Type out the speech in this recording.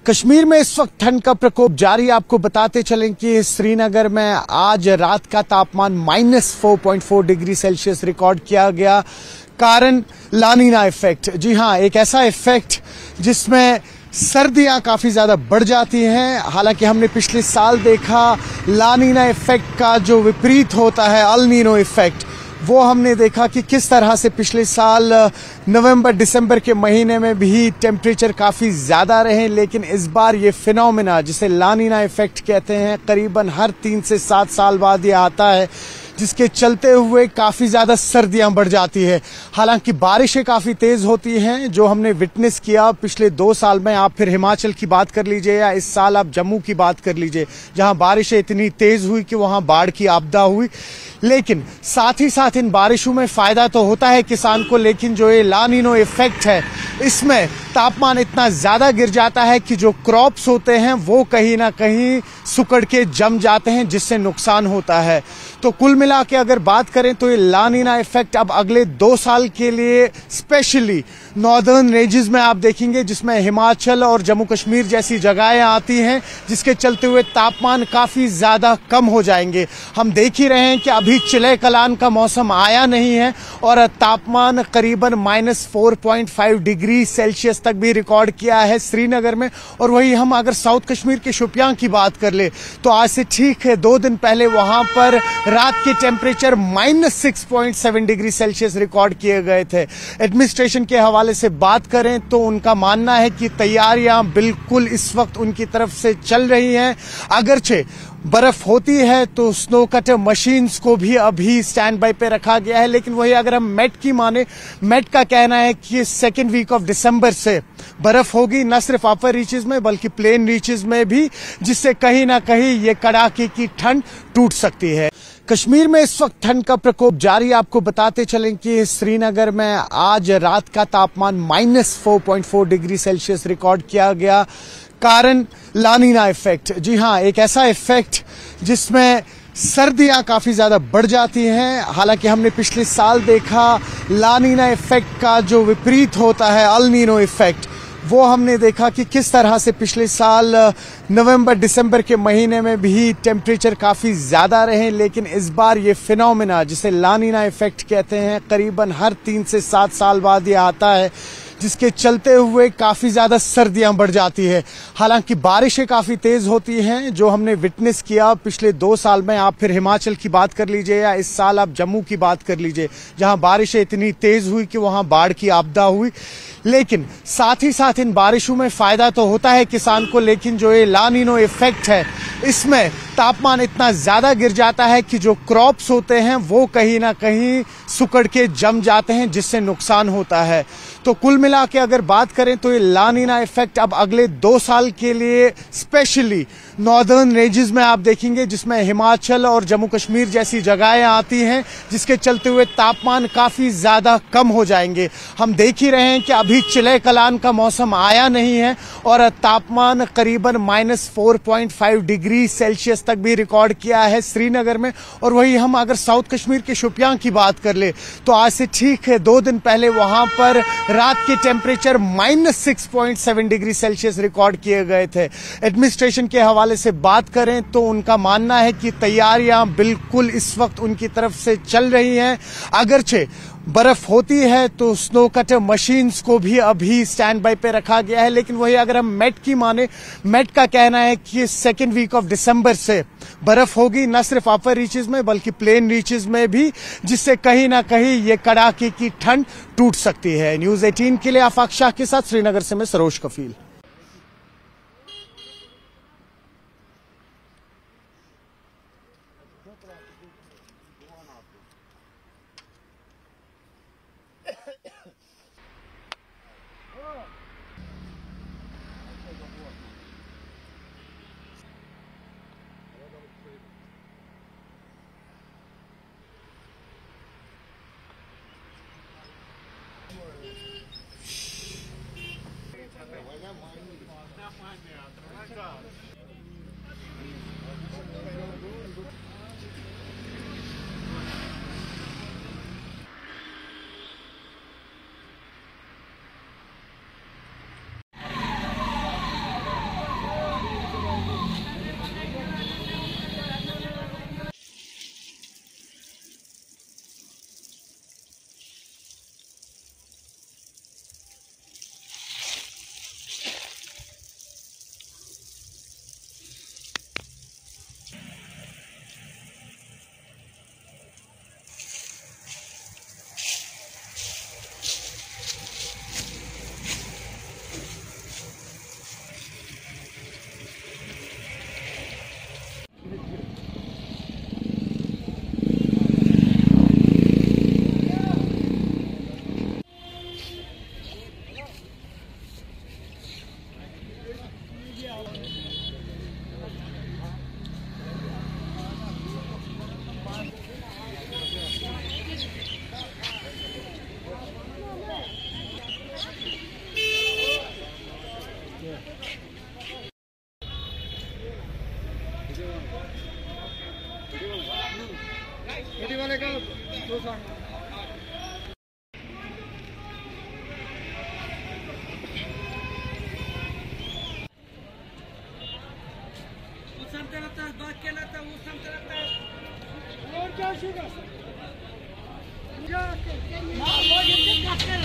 कश्मीर में इस वक्त ठंड का प्रकोप जारी। आपको बताते चलें कि श्रीनगर में आज रात का तापमान -4.4 डिग्री सेल्सियस रिकॉर्ड किया गया। कारण लानीना इफेक्ट। जी हां, एक ऐसा इफेक्ट जिसमें सर्दियां काफी ज्यादा बढ़ जाती हैं। हालांकि हमने पिछले साल देखा लानीना इफेक्ट का जो विपरीत होता है अल नीनो इफेक्ट, वो हमने देखा कि किस तरह से पिछले साल नवंबर दिसंबर के महीने में भी टेम्परेचर काफ़ी ज़्यादा रहे। लेकिन इस बार ये फिनोमेना जिसे लानीना इफेक्ट कहते हैं, करीबन हर 3 से 7 साल बाद ये आता है, जिसके चलते हुए काफ़ी ज़्यादा सर्दियां बढ़ जाती है। हालांकि बारिशें काफ़ी तेज़ होती हैं, जो हमने विटनेस किया पिछले 2 साल में। आप फिर हिमाचल की बात कर लीजिए या इस साल आप जम्मू की बात कर लीजिए, जहां बारिशें इतनी तेज़ हुई कि वहां बाढ़ की आपदा हुई। लेकिन साथ ही साथ इन बारिशों में फ़ायदा तो होता है किसान को, लेकिन जो ये लानीनो इफेक्ट है, इसमें तापमान इतना ज़्यादा गिर जाता है कि जो क्रॉप्स होते हैं वो कहीं ना कहीं सुकड़ के जम जाते हैं, जिससे नुकसान होता है। तो कुल मिला के अगर बात करें तो ये लानीना इफेक्ट अब अगले 2 साल के लिए स्पेशली नॉर्दर्न रेंजेस में आप देखेंगे, जिसमें हिमाचल और जम्मू कश्मीर जैसी जगहें आती हैं, जिसके चलते हुए तापमान काफ़ी ज़्यादा कम हो जाएंगे। हम देख ही रहे हैं कि अभी चिले कलान का मौसम आया नहीं है और तापमान करीबन -4.5 डिग्री सेल्सियस तक भी रिकॉर्ड किया है श्रीनगर में। और वही हम अगर साउथ कश्मीर के शोपियां की बात कर ले तो आज से ठीक है 2 दिन पहले वहां पर रात के टेम्परेचर -6.7 डिग्री सेल्सियस रिकॉर्ड किए गए थे। एडमिनिस्ट्रेशन के हवाले से बात करें तो उनका मानना है कि तैयारियां बिल्कुल इस वक्त उनकी तरफ से चल रही हैं। अगरचे बर्फ होती है तो स्नो कटर मशीन्स को भी अभी स्टैंड बाय पे रखा गया है। लेकिन वही अगर हम मेट की माने, मेट का कहना है कि 2nd वीक ऑफ दिसंबर से बर्फ होगी, न सिर्फ अपर रीचेस में बल्कि प्लेन रीचेस में भी, जिससे कहीं ना कहीं ये कड़ाके की ठंड टूट सकती है। कश्मीर में इस वक्त ठंड का प्रकोप जारी। आपको बताते चलें कि श्रीनगर में आज रात का तापमान -4.4 डिग्री सेल्सियस रिकॉर्ड किया गया। कारण लानीना इफेक्ट। जी हां, एक ऐसा इफेक्ट जिसमें सर्दियां काफ़ी ज़्यादा बढ़ जाती हैं। हालांकि हमने पिछले साल देखा लानीना इफेक्ट का जो विपरीत होता है अल नीनो इफेक्ट, वो हमने देखा कि किस तरह से पिछले साल नवंबर दिसंबर के महीने में भी टेम्परेचर काफ़ी ज़्यादा रहे। लेकिन इस बार ये फिनोमेना जिसे लानीना इफेक्ट कहते हैं, करीबन हर 3 से 7 साल बाद ये आता है, जिसके चलते हुए काफ़ी ज़्यादा सर्दियां बढ़ जाती है। हालांकि बारिशें काफ़ी तेज़ होती हैं, जो हमने विटनेस किया पिछले 2 साल में। आप फिर हिमाचल की बात कर लीजिए या इस साल आप जम्मू की बात कर लीजिए, जहां बारिशें इतनी तेज़ हुई कि वहां बाढ़ की आपदा हुई। लेकिन साथ ही साथ इन बारिशों में फ़ायदा तो होता है किसान को, लेकिन जो ये लानीनो इफेक्ट है, इसमें तापमान इतना ज़्यादा गिर जाता है कि जो क्रॉप्स होते हैं वो कहीं ना कहीं सुकड़ के जम जाते हैं, जिससे नुकसान होता है। तो कुल मिला के अगर बात करें तो ये लानीना इफेक्ट अब अगले 2 साल के लिए स्पेशली नॉर्दर्न रेंजेस में आप देखेंगे, जिसमें हिमाचल और जम्मू कश्मीर जैसी जगहें आती हैं, जिसके चलते हुए तापमान काफ़ी ज़्यादा कम हो जाएंगे। हम देख ही रहे हैं कि अभी चिले कलान का मौसम आया नहीं है और तापमान करीबन -4.5 डिग्री सेल्सियस तक भी रिकॉर्ड किया है श्रीनगर में। और वही हम अगर साउथ कश्मीर के शोपियां की बात कर ले तो आज से ठीक है 2 दिन पहले वहां पर रात के टेम्परेचर -6.7 डिग्री सेल्सियस रिकॉर्ड किए गए थे। एडमिनिस्ट्रेशन के हवाले से बात करें तो उनका मानना है कि तैयारियां बिल्कुल इस वक्त उनकी तरफ से चल रही हैं। अगरचे बर्फ होती है तो स्नो कटर मशीन्स को भी अभी स्टैंड बाय पे रखा गया है। लेकिन वही अगर हम मेट की माने, मेट का कहना है कि 2nd वीक ऑफ दिसंबर से बर्फ होगी, न सिर्फ अपर रीचेस में बल्कि प्लेन रीचेस में भी, जिससे कहीं ना कहीं ये कड़ाके की ठंड टूट सकती है। न्यूज़ 18 के लिए आफाक शाह के साथ श्रीनगर से मैं सरोज कफील। सांगता रहता है, बात केला था वो सांगता रहता है। और क्या शुगर वो ये काट कर